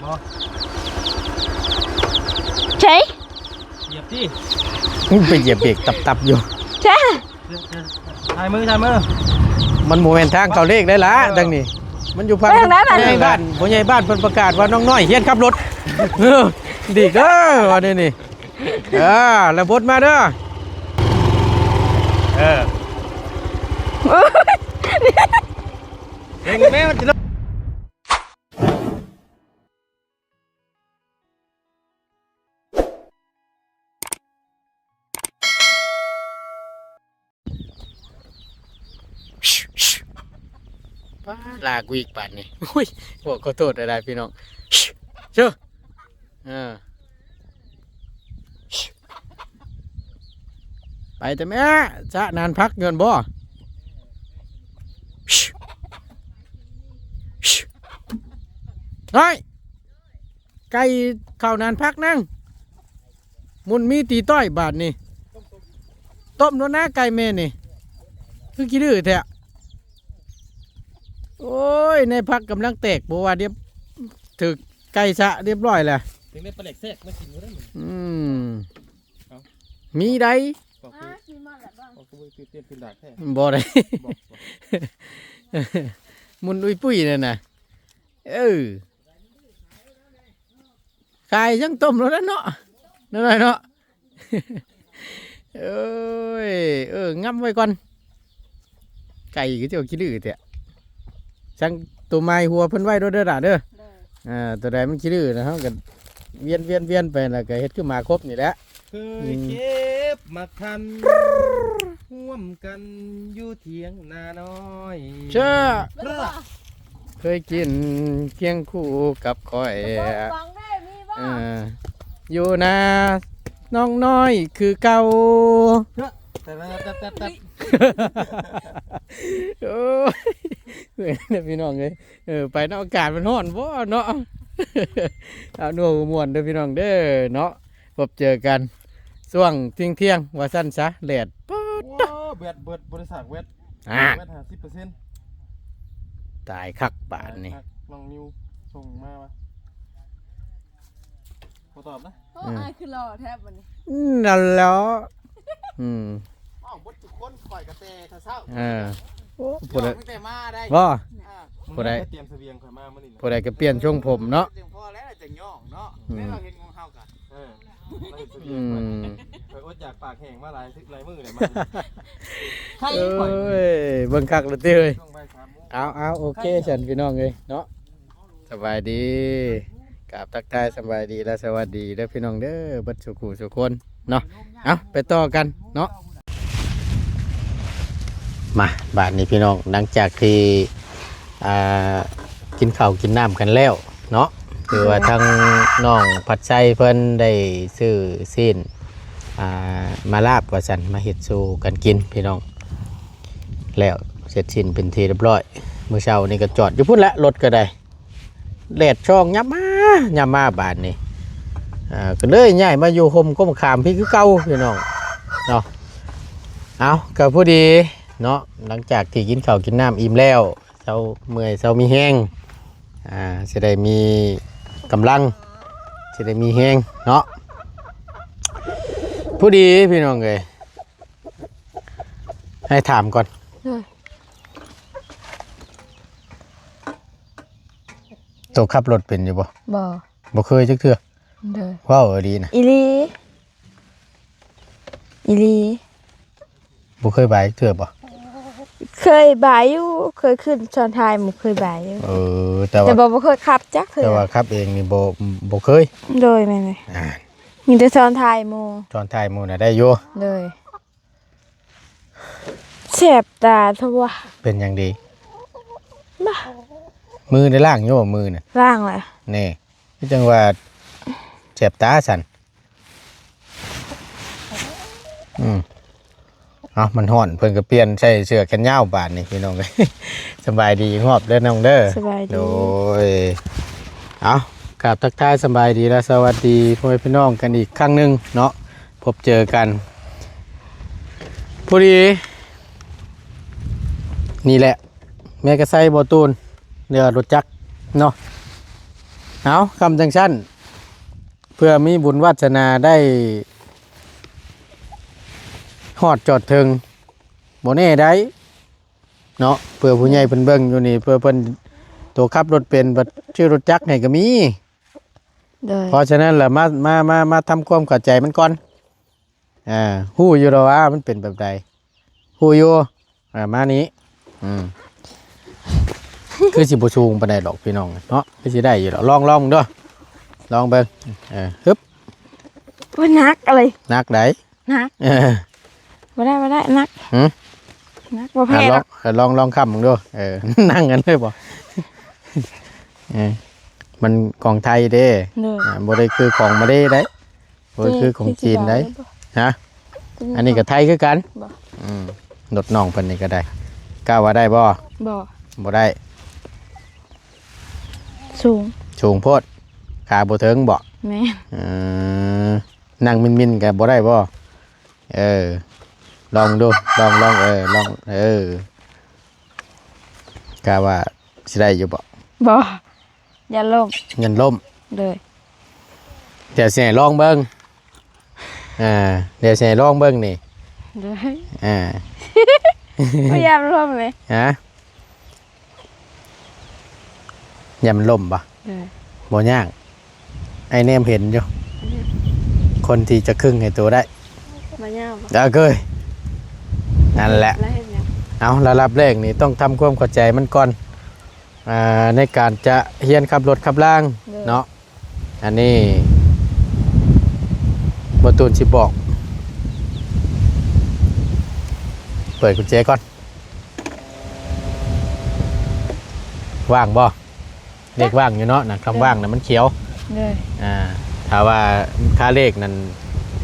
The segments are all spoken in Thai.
บ่ใช่เหยียบดิไปเหยียบเบรกตับอยู่ใช่ถ่ายมือมันโมเมนทางเขาเลขได้ละดังนี้มันอยู่พังผู้ใหญ่บ้านเพิ่นประกาศว่าน้องน้อยเฮียนขับรถดีเด้อว่านี่แล้วบดมาเด้อเองแม่มันจะลากูอีกป่านนี่อุ้ยบอกขอโทษอะไรพี่น้องเชื่อไปแต่แม่จะนานพักเงินบ่เฮ้ยไก่ข้าวนานพักนั่งมุนมีตีต้อยบาทนี่ต้มแล้วนะไก่แม่นี่คือกี่ดื้อแท้โอ้ยในพักกำลังแตกบัวเรียบถึกไก่สะเรียบร้อยแล้วถึงได้ปลาเล็กแทรกมากินอยู่ได้มีได้บ่ได้มุนอุ้ยปุ้ยนั่นน่ะไก่ยังต้มแล้วเนาะนั่นเลยเนาะงับไว้ก่อนไก่ก็จะขี้ดื้อเถอะช่างตัวไม้หัวเพิ่นไว้ด้วยเด้อด่าเด้อตัวใดมันขี้ดื้อนะฮะกันเวียนไปแล้วก็เฮ็ดขึ้นมาครบนี่แหละเคยเก็บมาทันร่วมกันอยู่เถียงนาน้อยเชื่อเคยกินเคียงคู่กับคอยอยู่นาน้องน้อยคือเก่าโอ้ยพี่น้องเลยไปนอกอากาศมันร้อนบ่เนาะเอาหนูม่วนเด้อพี่น้องเด้อเนาะพบเจอกันช่วงเที่ยงว่าสั้นซะแดดป๊ดเบิดบริษัทเวท50%ตายคักป่านนี่ลองนิวส่งมาวะขอตอบนะคือรอแทบวันนี้นั่นแล้วบดทุกคนปล่อยกระแตท่าเศร้าผู้ใดแต่มาได้ผู้ใดเตรียมเสบียงข่อยมามื้อนี้ผู้ใดก็เปลี่ยนช่วงผมเนาะพอแล้วจะย่องเนาะแม่เราเห็นของเฮากันข่อยอดอยากปากแห้งมาหลายมื้อเลยมาเบิ่งคักเลยติเอ้ยเอาโอเคฉันพี่น้องเอ้ยเนาะสบายดีกราบทักทายสบายดีและสวัสดีเด้อพี่น้องเด้อเบิดสุขุสุคนเนาะเอาไปต่อกันเนาะมาบ้านนี้พี่น้องหลังจากที่กินข้าวกินน้ำกันแล้วเนาะคือว่าทั้งน้องผัดไส้เพิ่นได้ซื้อสิ้นมาลาบว่าสันมาเฮ็ดสู่กันกินพี่น้องแล้วเสร็จสิ้นเป็นทีเรียบร้อยมื้อเช้านี่ก็จอดอยู่พุ่นละรถก็ได้แดดช่องยับมาบ้านนี้ก็เลยย้ายมาอยู่ห่มก้มขามพี่คือเก่าพี่น้องเนาะเอาก็พอดีเนาะหลังจากที่กินข้าวกินน้ำอิ่มแล้วเช้าเมื่อยเช้ามีแห้งจะได้มีกำลังจะได้มีแห้งเนาะพอดีพี่น้องเลยให้ถามก่อนตัวขับรถเป็นอยู่บ่เคยจักเทื่อว้าวดีนะอีลีบ่เคยบายเทื่อบ่เคยบายอยู่เคยขึ้นชอนไทยมันเคยบายอยู่แต่บ่เคยขับจักเทื่อแต่ว่าขับเองนี่บ่เคยโดยแม่นมีแต่ชอนไทยโมน่ะได้อยู่เลยแสบตาทั่วเป็นอย่างดีมือได้ล่างโยมือน่ะล่างแหละนี่พี่จังว่าแสบตาสั่นมันฮ้อนเพิ่นก็เปลี่ยนใส่เสื้อแขนยาวบาดนี่พี่น้องเอ้ยสบายดีงอบเด้อน้องเด้อสบายดีโดยกราบทักทายสบายดีและสวัสดีพ่อแม่พี่น้องกันอีกครั้งนึงเนาะพบเจอกันพอดีนี่แหละแม่ก็ใส่บ่ตูนเรือรถจักรเนาะ เอาคำจังสั้นเพื่อมีบุญวาสนาได้ฮอดจอดถึงบ่แน่ได้เนาะเพื่อผู้ใหญ่เพิ่นเบิ่งอยู่นี่เพื่อเพิ่นตัวขับรถเป็นบัดชื่อรถจักรให้ก็มี โดย เพราะฉะนั้นล่ะมาทำความเข้าใจมันก่อนฮู้อยู่แล้วว่ามันเป็นแบบใดฮู้อยู่มานี้คือสิบ่สูงปานใดดอกพี่น้องเนาะคือสิได้อยู่ดอกลองมึงเด้อลองเบิ่งฮึบ ว่านักอะไร นักได นักบ่ได้นัก หือ นักบ่แพ้หรอก ลองค้ำมึงดูนั่งกันเลยบ่มันของไทยเด้ โดย บ่ได้คือของมาได้ได้บ่ได้คือของจีนได้ฮะอันนี้ก็ไทยคือกัน บ่ รถน้องเพิ่นนี่ก็ได้กล้าว่าได้บ่ บ่ บ่ได้ สูง สูงโพดขาบ่ถึงบ่ แม่ นั่งมินๆก็บ่ได้บ่ลองดูลองลองกล้าว่าสิได้อยู่บ่ บ่อย่าลง เงินล่ม เลย เดี๋ยวสิให้ลองเบิ่งเดี๋ยวสิให้ลองเบิ่งนี่ เลย พยายามร่วมเลย ฮะอย่ามันล่มบ่ เลย บ่ยากไอ้แนมเห็นอยู่คนที่จะครึ่งให้ตัวได้ มาย่าบ่ เเคยนั่นแหละ แล้วเห็นยัง เอาระดับแรกนี่ต้องทำความเข้าใจมันก่อนในการจะเฮียนขับรถขับล่างเนาะอันนี้บ่ตูนสิบอกเปิดกุญแจก่อนว่างบ่เลขว่างอยู่เนาะนะคำว่างนะมันเขียว เลย ถ้าว่าค่าเลขนั่น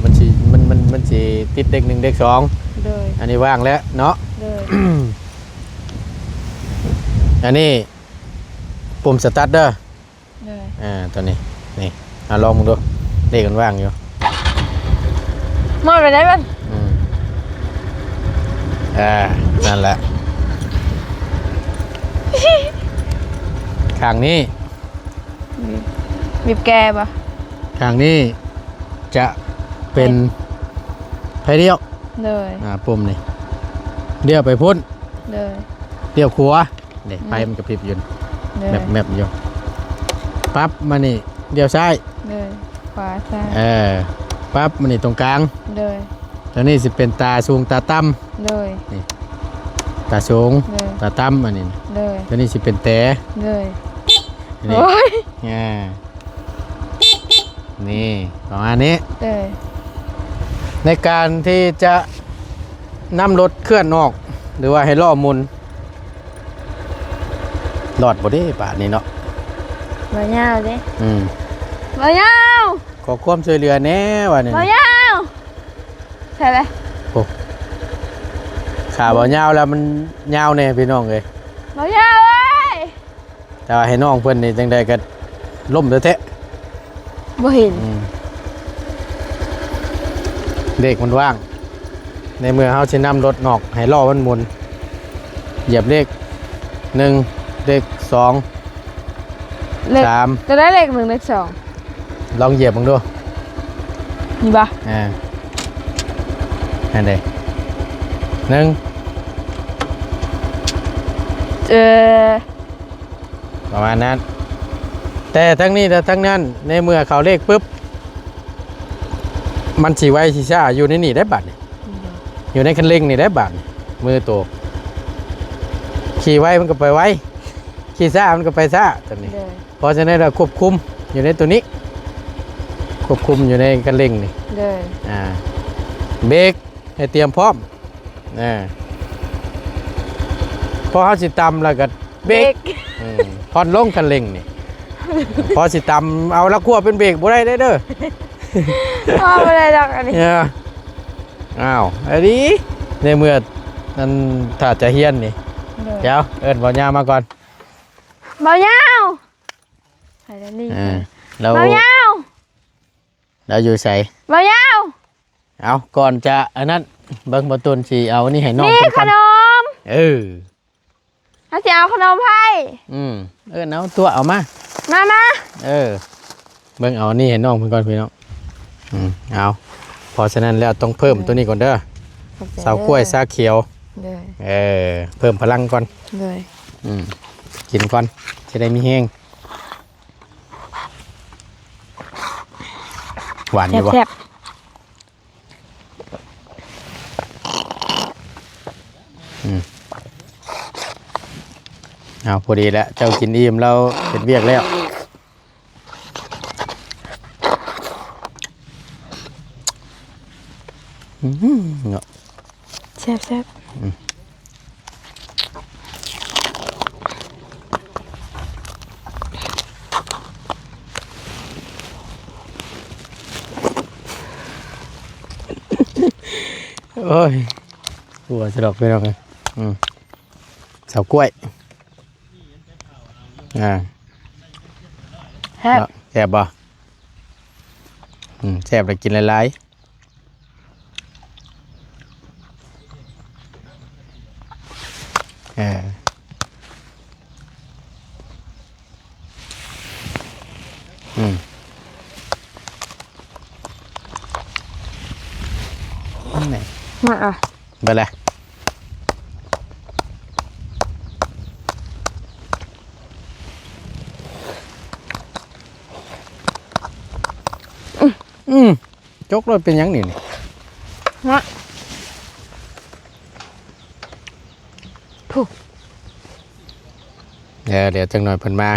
มันสิติดเลข1เลข2 เลย อันนี้ว่างแล้วเนาะ เลย อันนี้ปุ่มสตาร์ทเด้อ เลย ตัวนี้นี่ลองมึงดูเลขมันว่างอยู่ มอดไปได้บ้าง นั่นแหละ ข้างนี้ บีบแกป่ะ ข้างนี้จะเป็นไฟเดียว เลย ปุ่มนี่เดียวไปพุ่น เลย เดียวขวาเนี่ยไฟมันกระพริบอยู่ เลย แมบอยู่ปั๊บมานี่เดียวซ้าย เลยขวาซ้าย ปั๊บมานี่ตรงกลาง เลย แล้วนี่สิเป็นตาสูงตาต่ เลย ำตาสูง เลย ตาต่ำอันนี้ เลย แล้วนี่สิเป็นแต่ เลย นี่ โอ้ย นี่ประมาณนี้ เลย ในการที่จะนำรถเคลื่อนออก หรือว่าให้ล้อหมุนหลอดบ่ได้ป่านนี้เนาะ มาเงาดิ อืม มาเงา ขอความช่วยเหลือแน่ว่านี่ มาเงาใช่ไหม ขาบ่ยาวแล้วมันยาวแน่พี่น้องเอ้ย มาเงาเว้ย แต่ว่าให้น้องเพิ่นนี่จังใดก็ล่มแท้ บ่เห็น เด็กมันว่าง ในเมื่อเฮาสินำรถนอกให้ล้อมันหมุนเหยียบเลข1เลข2 เลข 3 จะได้เลข1เลข2 ลองเหยียบมึงดู นี่ป่ะ อันเด้1 ประมาณนั้น แต่ทั้งนี้และทั้งนั้นในเมื่อเขาเลขปุ๊บมันสีไว้สีซ่าอยู่ในนี่ได้บัตรอยู่ในคันเร่งนี่ได้บัตรมือตัวขี่ไว้มันก็ไปไว้ขี่ซ่ามันก็ไปซ่าตัวนี้ เลย เพราะฉะนั้นเราควบคุมอยู่ในตัวนี้ ควบคุมอยู่ในคันเร่งนี่ เลย เบรกให้เตรียมพร้อมพอเขาสิตำแล้วก็เบรกพอนลงคันเร่งนี่ พอสิตำเอาละขั้วเป็นเบรกบ่ได้เด้อ พ่อไม่ได้ดอกอันนี้ อ้าวอันนี้ในเมื่อนั้นถ้าจะเฮียนนี่เดี๋ยวเอิ้นบ่ยามาก่อน เบาเงาใส่แล้วนี่ เรา เบาเงา เราอยู่ใส่ เบาเงา เอาก่อนจะอันนั้นเบิ่งบ่ตุนสิเอานี่ให้น้อง นี่ เพิ่น ข ก่อน นม เออ ถ้าจะเอาขนมให้ เอาตัวเอามา มา เบิ่งเอานี่ให้น้องเพิ่นก่อนพี่น้องเอาพอฉะนั้นแล้วต้องเพิ่มตัวนี้ก่อนเด้อเสากล้วยซาเขียว เลย เพิ่มพลังก่อน เลย กินก่อนจะได้มีแห้งหวานอยู่บ่ แซ่บ เอาพอดีแล้วเจ้ากินอิ่มเราเป็นเวียกแล้วเนาะ แซ่บ โอ้ยหัวจะดอกไปดอกเลยเสากล้วยแซ่บ แซ่บบ่แซ่บเลยกินหลายไหน มาอ่ะ ไปเลยจกรถเป็นยังนี่ มาผู้ เดี๋ยวจังหน่อยเพิ่นมา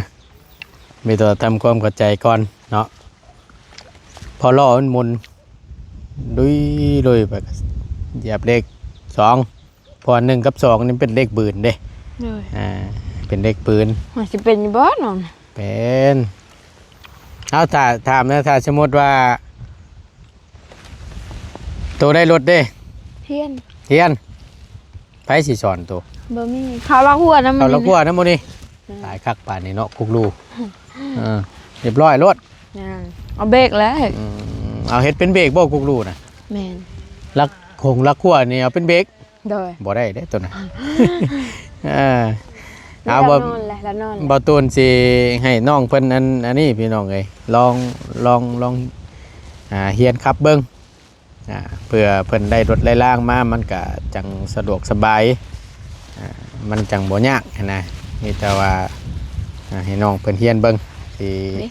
มีตัวทำความเข้าใจก่อนเนาะพอล่อมันมุนดุยแบบเหยียบเลข2พอ1กับ2นี่เป็นเลขปืนเด้ เลย เป็นเลขปืน มันจะเป็นอยู่บ่น้อง เป็นเอาถามนะถ้าสมมติว่าตัวได้รถเด้ เทียน เฮียนไผสิสอนตัว บ่มีข้าวลาหัวน้ำมัน เอาละกลัวนะโมนี่ตายคักป่านนี้เนาะคุกลูเรียบร้อยรถ เอาเบรกแล้ว เอาเฮ็ดเป็นเบรกบ่คุกลูนะ แม่น ลักขัวนี่เอาเป็นเบรก โดย บ่ได้เด้ตัวน่ะเอา แล้ว บ่ นอนแล้วนอน บ่ตูนสิให้น้องเพิ่นอันนี้พี่น้องเอ้ยลองเฮียนขับเบิ่งเพื่อเพิ่นได้รถไล่ล่างมามันก็จังสะดวกสบายมันจังบ่ยากนะมีแต่ว่าให้น้องเพิ่นเฮียนเบิ่งสิ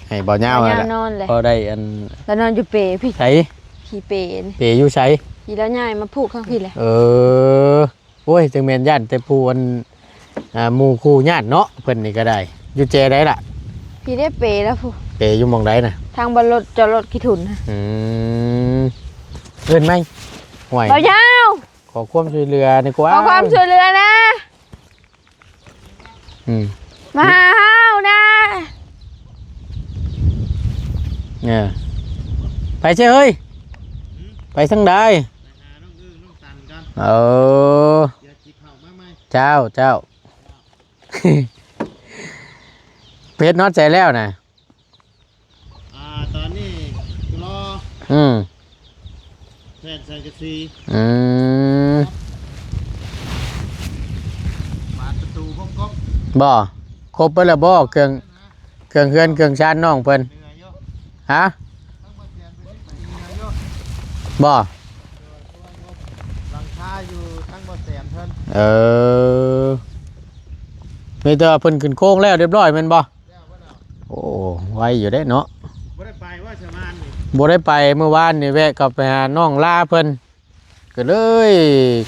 ให้บ่ยาวนั่นแหละ นอนเลย พอได้อัน แล้วนอนอยู่เปพี่ ไส ขี่เปน เปอยู่ไส ขี่แล้วง่ายมาผูกข้างพี่เลย โอ้ยจังแม่นย่านแต่ผู้อันหมู่คู่ญาติเนาะเพิ่นนี่ก็ได้อยู่เจได้ล่ะ พี่ได้เปแล้วผู้ เปอยู่หม่องใดน่ะ ทางบนรถจอดรถกี่ถุนนะ เอิ้นไหมห่วย เบายาว ขอความช่วยเหลือดีกว่า ขอความช่วยเหลือนะ มาหาเฮานะ ไปเช่เฮ้ยไปทางใดเจ้าเพชรน็อตใจแล้วนะ ตอนนี้รอแฟนใส่กระซีบานประตูห้องก๊อก บ่ครบไปแล้วบ่เครื่องเฮือนเครื่องชานน้องเพิ่นฮะบ่ หลังคาอยู่ทั้งบ่แสนเพิ่น มีแต่ว่าเพิ่นขึ้นโค้งแล้วเรียบร้อยแม่นบ่โอ้ไวอยู่ได้เนาะ บ่ได้ไปว่าชะมานนี่ บ่ได้ไปเมื่อวานนี่แวะกลับไปหาน้องลาเพิ่นก็เลย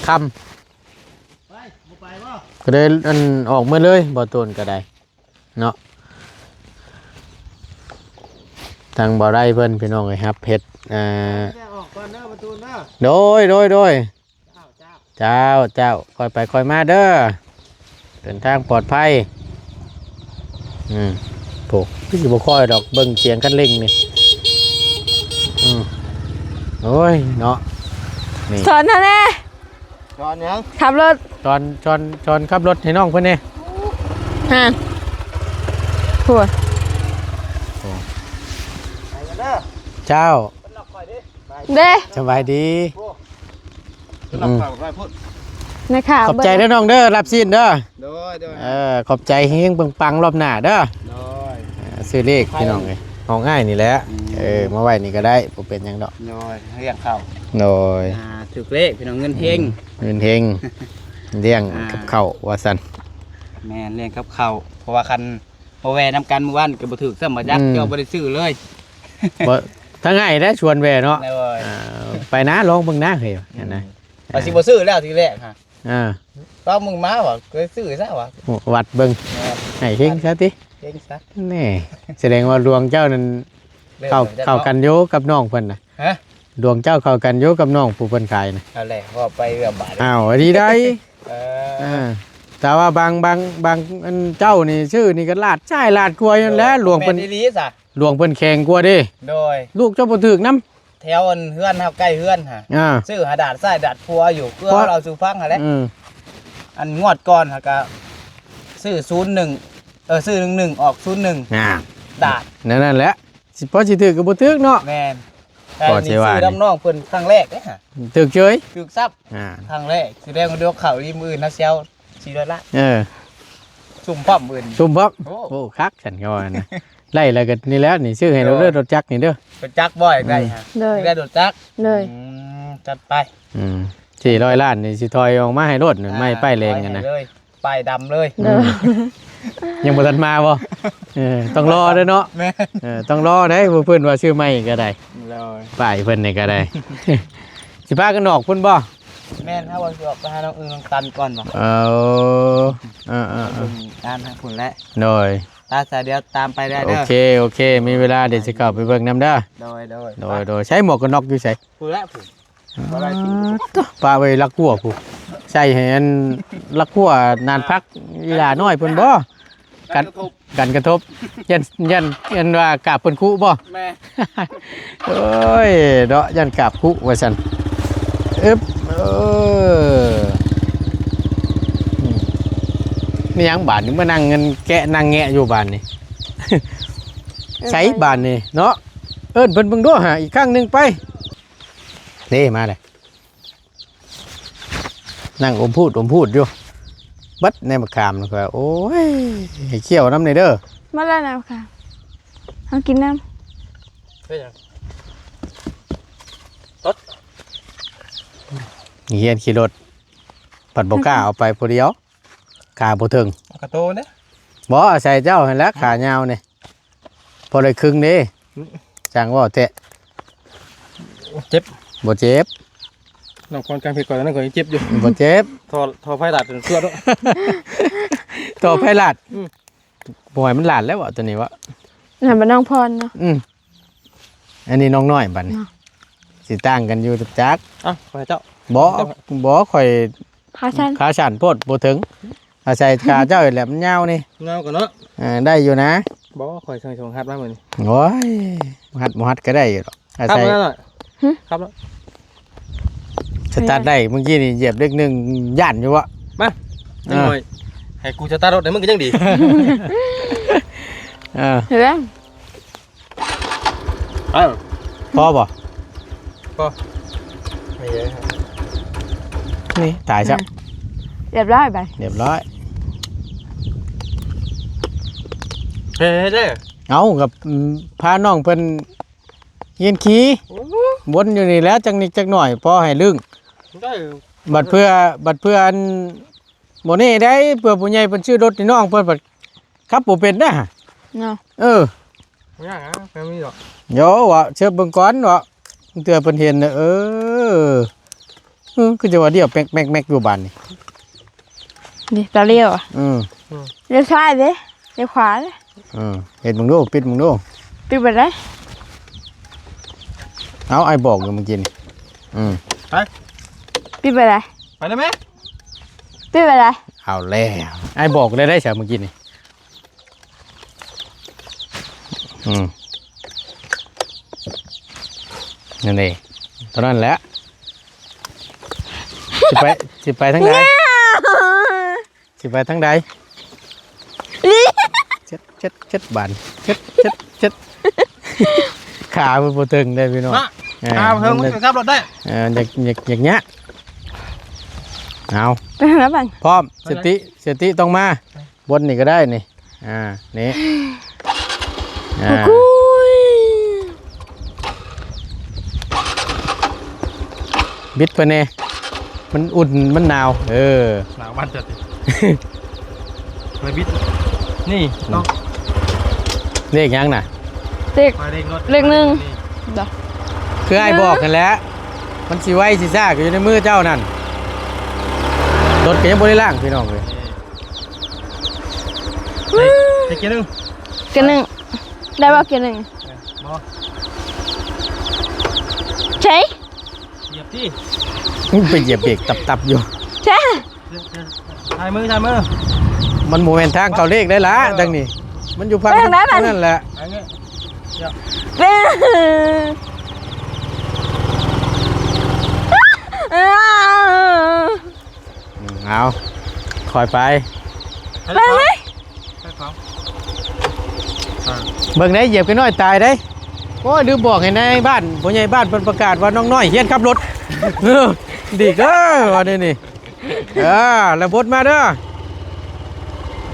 ค่ำ ไปบ่ไปบ่ ก็เลยอันออกมาเลยบ่ต้นก็ได้เนาะทางบ่ได้เพิ่นพี่น้องเอ้ยครับเฮ็ดแม่ออกก่อนเด้อประตูเด้อ โดยเจ้าค่อยไปค่อยมาเด้อเดินทางปลอดภัยโผพี่สิบ่ค่อยดอกเบิ่งเสียงคันเร่งนี่โอ้ยเนาะนี่ สอนเท่าแน่ จอนยัง ขับรถ จอนขับรถให้น้องเพิ่นนี่ ฮะพูด ไปกันเด้อ เจ้า เป็นหลักข่อยดิไป เด้ สบายดี เป็นหลักข่อยไปพูด นะคะ ขอบใจเด้อน้องเด้อรับซีนเด้อ โดย ขอบใจเฮงปังๆรอบหน้าเด้อ โดย ซื้อ ซื้อเลขพี่น้องเลยเอาง่ายนี่แหละมาไว้นี่ก็ได้บ่เป็นหยังดอก โดยเรียกเข้า โดย ถูกเลขพี่น้องเงินเฮง เงินเฮงเลี้ยงกับข้าวว่าซั่น แม่นเรียกกับเข้าเพราะว่าคันบ่แวนํกันเมื่อวานก็บ่ถูกซ้ำบ่ยักเจ้าบ่ได้ซื้อเลย บ่ถ้าง่ายได้ชวนแวเนาะ เลย ไปนะลองเบิ่งนะเฮ้ยเห็นนะ ว่าสิบ่ซื้อแล้วทีแรกฮะ อ่า มึงมาบ่เคยซื้อซะวะ วัดเบิ่งให้เฮงซะติ เฮงซะ นี่แสดงว่าดวงเจ้านั้นเข้ากันโยกับน้องเพิ่นน่ะ ฮะ ดวงเจ้าเข้ากันโยกับน้องผู้เพิ่นขายน่ะ เอาแหละว่าไปเรื่องบาท อ้าวดีได้ เออ แต่ว่าบางอันเจ้านี่ชื่อนี่ก็ลาดใช่ลาดกลัวนั่นแหละหลวงเพิ่น แม่ดีซะ หลวงเพิ่นแข่งกลัวเด้ โดย ลูกเจ้าบ่ถึกนำ แถวอันเฮือนเฮาใกล้เฮือนฮะ ซื้อหาดาดไส้ดาดพัวอยู่เพื่อเราสู่ฟังหั่นแหละอันงวดก่อนฮะก็ซื้อ01ซื้อ11ออก01ดาด นั่นแหละสิพอสิถึกก็บ่ถึกเนาะ แม่นแต่ ก็สิ นี่ ว่า ซื้อน้ำน้องเพิ่นครั้งแรกเด้ฮะ ถึกเฉย ถูกซับครั้งแรกสิแดงมันเดียวเข้าริมอื่นนะเซล400ละซุ่มพร้อมอื่น ซุ่มพร้อม โอ้ คักฉันก็ว่านะไล่แล้วก็นี่แล้วนี่ชื่อให้เราเด้อรถจักรนี่เด้อ รถจักรบ่อยได้ฮะ เลย ได้รถจักร เลย จัดไป 400ล้านนี่สิถอยออกมาให้รถนี่ไม่ป้ายแรงกันนะ เลยป้ายดำเลย เลย ยังบ่ทันมาบ่ต้องรอเด้อเนาะ แม่ ต้องรอได้บ่เพิ่นว่าชื่อใหม่ก็ได้ เลย ป้ายเพิ่นนี่ก็ได้ สิพากันออกพุ่นบ่ แม่นถ้าว่าสิออกไปหาน้องอึ้งน้องตันก่อนบ่ ตามทางผุนแล้ว โดย ตาสายเดียวตามไปได้ โอ เด้อ เคมีเวลาเดี๋ยวสิเข้าไปเบิ่งนำเด้อ โดย ใช้หมวกกันน็อกอยู่ไส ผุนแล้วผุนบ่ได้ทิ้ง ป้าไว้ลักกัวผู้ใส่ให้อันลักกัวนานพักเวลาน้อยเพิ่นบ่ กันกระทบยันว่ากราบเพิ่นคุบ่ แม่ โอ้ยเดาะยันกราบคุว่าซั่นอึบนี่ยังบาดนี่มานั่งเงินแกะนั่งแงะอยู่บ้านนี่ ใช้บ้านนี่เนาะเอิ้นเพิ่นเบิ่งดูหาอีกครั้งหนึงไปนี่มาเลยนั่งอมพูดอยู่บัดในมะขามแล้วก็โอ้ยให้เคี่ยวน้ำในเด้อ มาแล้วนะค่ะเอากินน้ เป็นหยัง เฮียนขี่รถปัดบ่กล้าเอาไปผู้เดียวขาบ่ถึง กระโตเด้ บ่ใส่เจ้าหั่นแหละขายาวนี่พอได้ครึ่งเด้จังว่าแท้ เจ็บ บ่เจ็บ น้องคนการผิดก่อนนั้นก็ยังเจ็บอยู่ บ่เจ็บ ทอไฟดัดเป็นเสื้อด้วย ต่อไผลาดบ่ให้มันลาดแล้วว่ะตัวนี้วะ ำหันไปน้องพรเนาะ อันนี้น้องน้อยบัดนี้สิต่างกันอยู่จัก อ่ะขอให้เจ้า บ่ค่อย พาชัน ขาสั่นโพดบ่ถึงอาศัยขาเจ้าแหลมยาวนี่ เงาก่อนเนาะ ได้อยู่นะ บ่คอยชงฮัดมาเหมือนนี่ โอ้ยบ่ฮัดก็ได้อยู่ดอกอา ครับ ศัย แล้วหน่อยครับแล้ว สตาร์ทได้เมื่อกี้นี่เหยียบเลขหนึ่งย่านอยู่วะ นิดหน่อยให้กูจะตาร์ทรถได้มึงก็ยังดี เห็นไหม พอบ่ ไม่เยอะครับ นี่ตายซับ เรียบร้อยไป เรียบร้อย เฮ้ยเด้อ เอากับพาน้องเพิ่นเยียนขี่วนอยู่นี่แล้วจังนิดจักหน่อยพอให้ลึง ได้ บัดเพื่ออันบ่นี่ได้เพื่อผู้ใหญ่เพิ่นชื่อรถนี่น้องเพิ่นบัดขับบ่เป็นนะ เนาะ ไม่ยากนะไม่มีหรอก โยว่าเชิญเบิ่งก่อนว่าเตือเพิ่นเห็นน่ะคือจะว่าเดียวแม็กอยู่บ้านนี่ นี่ตาเลี้ยวอ่ะ เลี้ยวซ้ายเด้เลี้ยวขวาเด้ เห็นมึงดูปิดมึงดู ปิดไปได้ เอาไอ้บอกอยู่เมื่อกี้นี่ปิดไปได้ ไปได้ไหม ปิดไปได้ เอาแล้วไอ้บอกได้ใช่เมื่อกี้นี่นั่นเองตอนนั้นแหละสิไปทั้งใดสิไปทั้งใดเช็ดบานเช็ดขาเป็นโปรตึงได้พี่น้อง เพิ่มมึงขับรถได้ อยากเงี้ยเอา ไปทางนั้นบ้าง พร้อมสติต้องมาบนนี่ก็ได้นี่นี่ กุย บิดไปเน่มันอุ่นมันหนาวหนาวมันจัดเลยบิดนี่ต้อง เลขยังน่ะ เด็ก ไปเร่งรถ เลขหนึ่งเด้อ คือไอ้บอกกันแหล้วมันสิไว้สิซ่าก็อยู่ในมือเจ้านั่นรถก็ยังบ่ได้ล้างพี่น้องเลย ไปเกียร์หนึ่ง เกียร์หนึ่งได้ป่ะเกียร์หนึ่ง บอ ใช่ เหยียบที่ ไปเหยียบเบรกตับๆอยู่ ใช่ ถ่ายมือถ่ายมือ มันโมเมนทางเขาเลขได้ละดังนี้มันอยู่พังนั่นแหละ อันนี้ เป็น เอาคอยไป ไปไหม ไปของ เบิ่งได้เหยียบกันน้อยตายได้โอ้ยลืมบอกให้นายบ้านผู้ใหญ่บ้านเพิ่นประกาศว่าน้องน้อยเฮียนขับรถดีเด้อว่านี่นี่แล้วบดมาเด้อ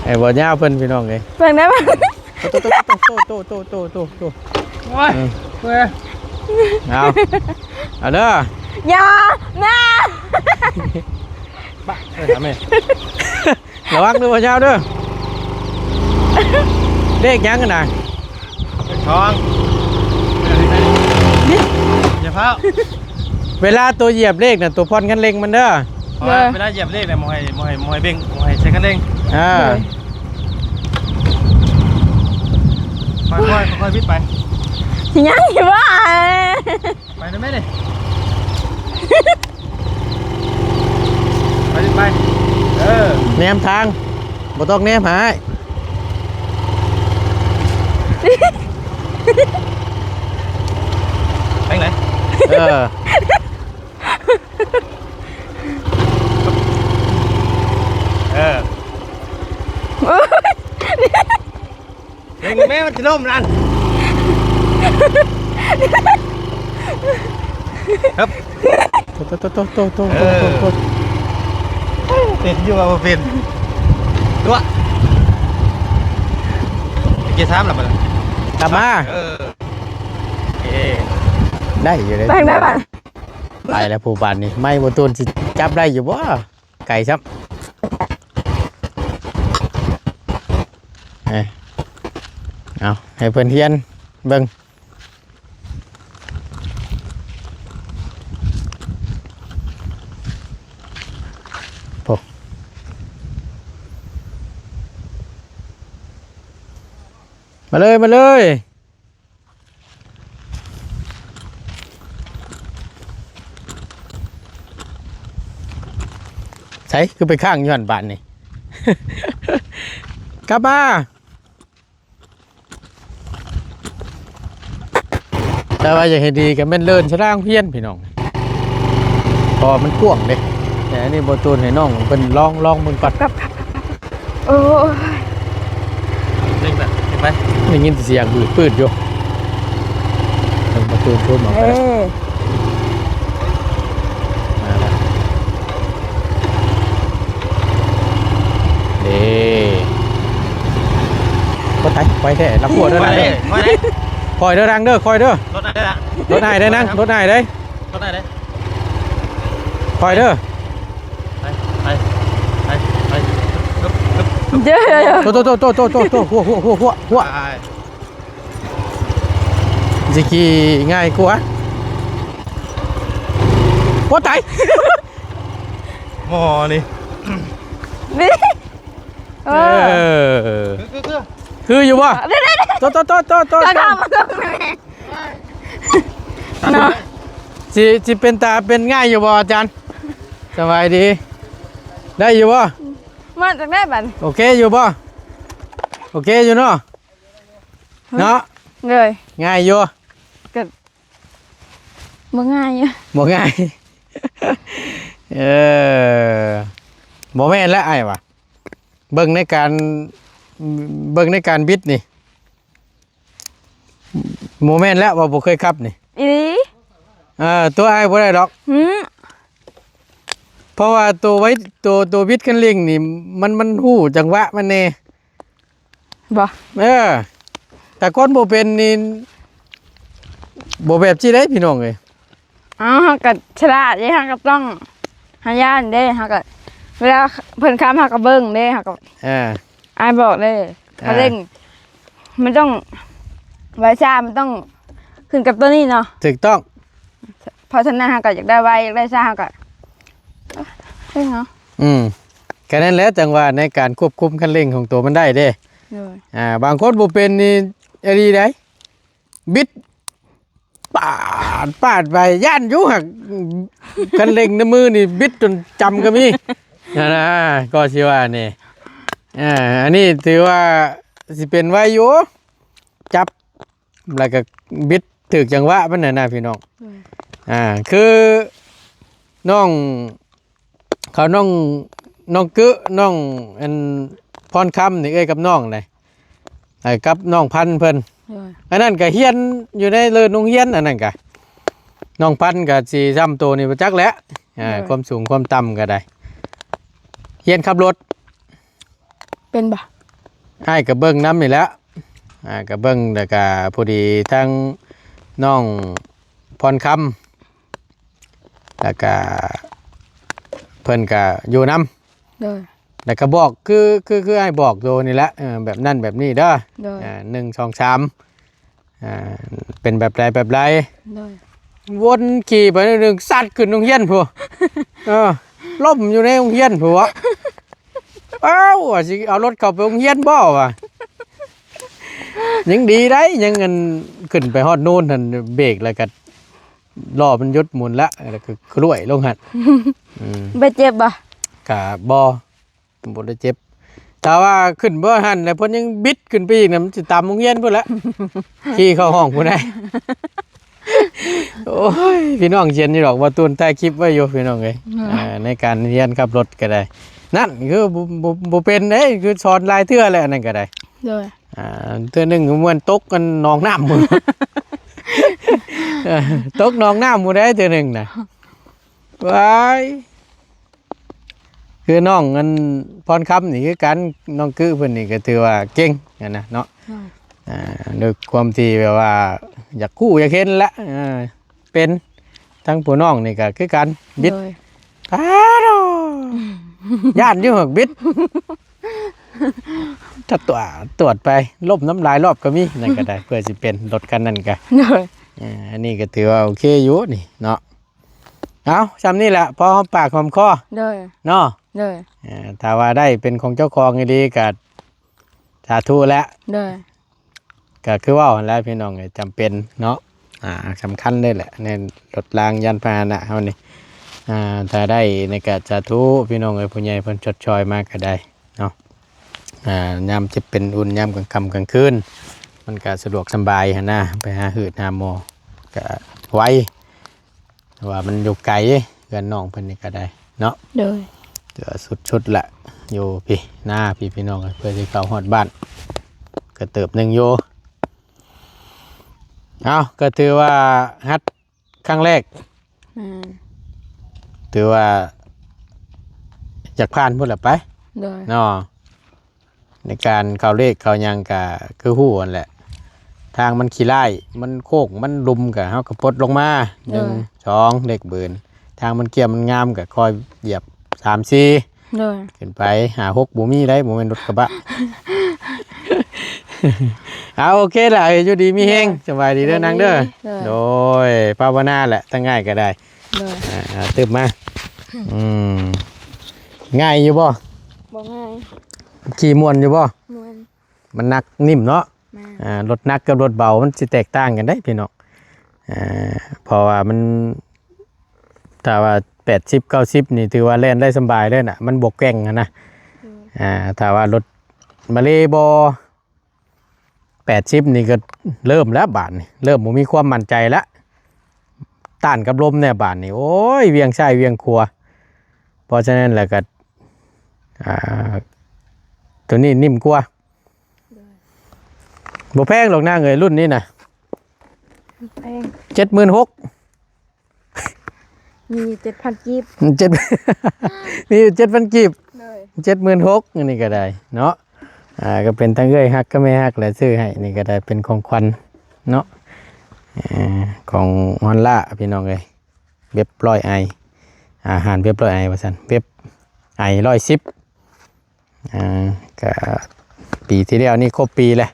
ไอ้บ่ยาวเพิ่นพี่น้องเอ้ย เป็นได้ป่ะ โตโอ้ยเว้ย เอาเด้อ อย่านะ บ้าทำไม ระวังด้วยบ่ยาวเด้อเลขยังกันน่ะ ท้องอย่าเผา เวลาตัวเหยียบเลขน่ะตัวพรคันเร่งมันเด้อ เวลาเหยียบเลขเนี่ยมวยเบ่งมวยใช้คันเร่งค่อยๆวิดไป ยังอยู่ว่า ไปได้ไหมเนี่ยไปไปแนมทางบ่ต้องแนมหาย ไปไหนเร่งแม่มันจะล่มนั่นครับโตเป็นอยู่ว่าเป็นตัวเกียร์ซ้ำหรือเปล่าก ลับมาได้อยู่เลย ไปได้ป่ะ ไปแล้วผู้บ้านนี่ไม่บ่ตูนสิจับได้อยู่บ่ไก่ซับเอาให้เพิ่นเฮียนเบิ่งโอ้มาเลยใช่คือไปข้างย้อนบ้านนี่ กลับมาแต่ว่าอย่างดีกันเป็นเลินชะล่างเพี้ยนพี่น้องพอมันกว้างเด้แต่อันนี้บตูนให้น้องเป็นลองมึงปัด โอ้ย เร่งแบบเห็นไหม ได้ยินเสียงปืดอยู่บตูนพูดมาไปแล้วมาแล้วเด้ก็ไต่ไปแท้รับหัวเด้อนะ มาเลย คอยเด้อดังเด้อคอยเด้อ รถได้ละ รถไหนได้นั่งรถไหนได้ รถได้เลย คอยเด้อ ไป เดี๋ยว โตหัวสิขี่ง่ายกว่าโอ้ตาย หมอนี่ นี่คืออยู่บ่โต กระทำมาตรงนี้เนาะ สิเป็นตาเป็นง่ายอยู่บ่อาจารย์สบายดีได้อยู่บ่ มาจากได้บัน โอเคอยู่บ่โอเคอยู่เนาะเนาะ เลย ง่ายอยู่ บ่ง่ายอ่ะ บ่ง่ายบ่แม่นแล้วไอ้วะเบิ่งในการบิดนี่โมเมนต์แล้วว่าบ่เคยขับนี่ อีหลี ตัวไอ้บ่ได้ดอกเพราะว่าตัวบิดคันเร่งนี่มันฮู้จังหวะมันแน่ บ่ ต แต่คนบ่เป็นนี่บ่แบบที่ได้พี่น้องเอ้ย อ๋อเฮาก็ฉลาดเด้เฮาก็ต้องหาย่านเด้เฮาก็เวลาเพิ่นค้ำเฮาก็เบิ่งเด้เฮาก็ อายบอกเด้ถ้าเร่งมันต้องไวชามันต้องขึ้นกับตัวนี้เนาะ ถูกต้อง เพราะฉะนั้นเฮาก็อยากได้ไวอยากได้ชาเฮาก็เร่งเนาะ แค่นั้นแหละจังว่าในการควบคุมคันเร่งของตัวมันได้เด้ เลย บางคนบ่เป็นนี่อะไรได้บิดปาดไปย่านอยู่หักคันเร่งในมือนี่บิดจนจำก็มีนะก็สิว่านี่อันนี้ถือว่าสิเป็นไว้อยู่จับแล้วก็บิดถึกจังหวะมันน่ะนะพี่น้องคือน้องเขาน้องกึน้องอันพรคำนี่เอ้ยกับน้องเลยกับน้องพันธุ์เพิ่นอันนั้นก็เฮียนอยู่ในเลิศโรงเรียนอันนั้นก็น้องพันธุ์ก็สิซ้ำตัวนี่บ่จักแหล้วความสูงความต่ำก็ได้เฮียนขับรถเป็นบ่ให้กับเบิ้งน้ำนี่แหล้วกับเบิ้งแต่ก็พอดีทั้งน้องพรคำแล้วก็เพิ่นก็อยู่น้ำแล้วก็บอกคือให้บอกโดนี่แหละแบบนั่นแบบนี้เด้อ1 2 3เป็นแบบไรวนขี่ไปนึงสัตว์ขึ้นโรงเรียนพวกล่มอยู่ในโรงเรียนพวกสิเอารถเข้าไปโรงเรียนบ่วะยังดีได้ยังเงินขึ้นไปฮอดโน่นนั่นเบรกแล้วก็ล้อมันยุดหมุนละแล้วก็กล้วยลงหัดบ่เจ็บบ่ก็บ่ได้เจ็บแต่ว่าขึ้นบ่หันแล้วเพิ่นยังบิดขึ้นไปอีกน่ะมันสิตามโรงเรียนพุ่นละขี่เข้าห้องพุ่นได้โอ้ยพี่น้องเชียนนี่ดอกว่าตูนถ่ายคลิปไว้อยู่พี่น้องเอ้ยในการเรียนขับรถก็ได้นั่นคือบ่เป็นเด้คือสอนลายเทื่อแหละนั่นก็ได้เทื่อนึงม่วนตกกันหนองน้ำมื้อตกหนองน้ำมื้อได้เทื่อนึงน่ะว้ายคือน้องอันพรคำนี่คือกันน้องกื้อเพิ่นนี่ก็ถือว่าเก่งนะเนาะด้วยความที่แบบว่าอยากคู่อยากเห็นละเป็นทั้งผู้น้องนี่ก็คือกันบิดย่านอยู่หกบิดถ้าตรวจไปลบน้ำลายรอบก็มีนั่นก็ได้เพื่อสิเป็นรถกันนั่นก็อันนี้ก็ถือว่าโอเคอยู่นี่เนาะเอาจำนี่แหละพอหอมปากหอมคอเนาะถ้าว่าได้เป็นของเจ้าของดีก็สาธุแล้วก็คือว่าแล้วพี่น้องจำเป็นเนาะสำคัญเลยแหละในรถรางยานพาหนะเฮานี่ถ้าได้ในการสาธุพี่น้องผู้ใหญ่เพิ่นชดชอยมากก็ได้เนาะยามจะเป็นอุ่นยามกลางค่ำกลางคืนมันก็สะดวกสบายนะไปหาหืดหาหมอก็ไวว่ามันอยู่ไกลเกินน้องเพิ่นนี่ก็ได้เนาะเดี๋ยวสุดๆละอยู่พี่หน้าพี่น้องเพื่อที่เขาฮอดบ้านก็เติบหนึ่งโยเอาก็ถือว่าฮัดครั้งแรกถือว่าจากผ่านพุ่นละไปเนาะในการเข้าเลขเข้ายังกะคือหู้นั่นแหละทางมันขี้ไล่มันโคกมันลุมกะเฮาก็ปลดลงมา1 2เลขเบินทางมันเกี่ยมมันงามกะคอยเหยียบ3 4ขึ้นไป5 6บ่มีได้บ่แม่นรถกระบะเอาโอเคแหละอยู่ดีมีแฮงสบายดีเด้อนางเด้อโดยภาวนาแหละถ้าง่ายก็ได้ตึบมาง่ายอยู่บ่ง่ายขี่ม่วนอยู่บ่มันหนักนิ่มเนาะรถหนักกับรถเบามันสิแตกต่างกันได้พี่น้องเพราะว่ามันถ้าว่า80 90นี่ถือว่าเล่นได้สบายเลยน่ะมันบกแก่งนะถ้าว่ารถมาเลบอ80นี่ก็เริ่มแล้วบาทนี่เริ่มมีความมั่นใจแล้วต้านกับลมเนี่ยบาทนี่โอ้ยเวียงซ้ายเวียงขวาเพราะฉะนั้นแหละก็ตัวนี้นิ่มกว่าบ่แพงหรอกนะเงยรุ่นนี้นะ76,000มี7,000 กีบมี7,000 กีบ76,000นี่ก็ได้เนาะ ก็เป็นทั้งเอ้ยฮักก็ไม่ฮักแหละซื้อให้นี่ก็ได้เป็นของขวัญเนาะของฮอนล่าพี่น้องเลยเว็บร้อยไออาหารเว็บร้อยไอว่าซั่นเว็บไอ110ก็ปีที่แล้วนี่ครบปีแล้ว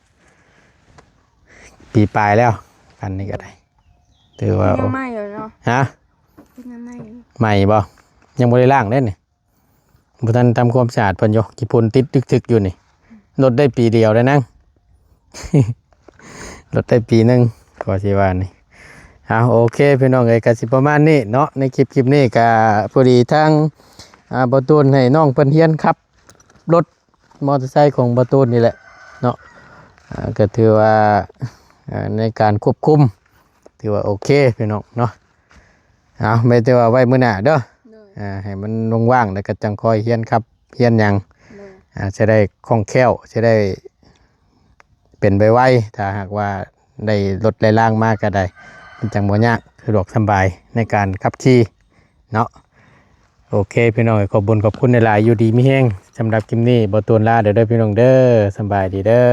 ปีปลายแล้วกันนี่ก็ได้ถือว่า ยังไม่อยู่เนาะ ฮะ ยังไม่อยู่ ใหม่บ่ยังบ่ได้ล้างเด้นี่บ่ทันทำความสะอาดเพิ่นอยู่กี่ปุ่นติดทึกๆอยู่นี่ลดได้ปีเดียวได้นั่ง ลดได้ปีหนึงก็สิว่านี่โอเคพี่น้องเอ้ยก็สิประมาณนี้เนาะในคลิปนี้ก็พอดีทางบ่ตูนให้น้องเพิ่นเรียนขับรถมอเตอร์ไซค์ของบ่ตูนนี่แหละเนาะก็ถือว่าในการควบคุมถือว่าโอเคพี่น้องเนาะไม่แต่ว่าไว้มื้อหน้าเด้อให้มันว่างๆแล้วก็จังคอยเรียนครับเรียนหยังจะได้คล่องแคล่วจะได้เป็นไวๆถ้าหากว่าได้รถได้ล่างมากก็ได้มันจังบ่ยากสะดวกสบายในการขับขี่เนาะโอเคพี่น้องขอบคุณหลายๆอยู่ดีมีแฮงสำหรับคลิปนี้บ่ตูนลาเด้อพี่น้องเด้อสบายดีเด้อ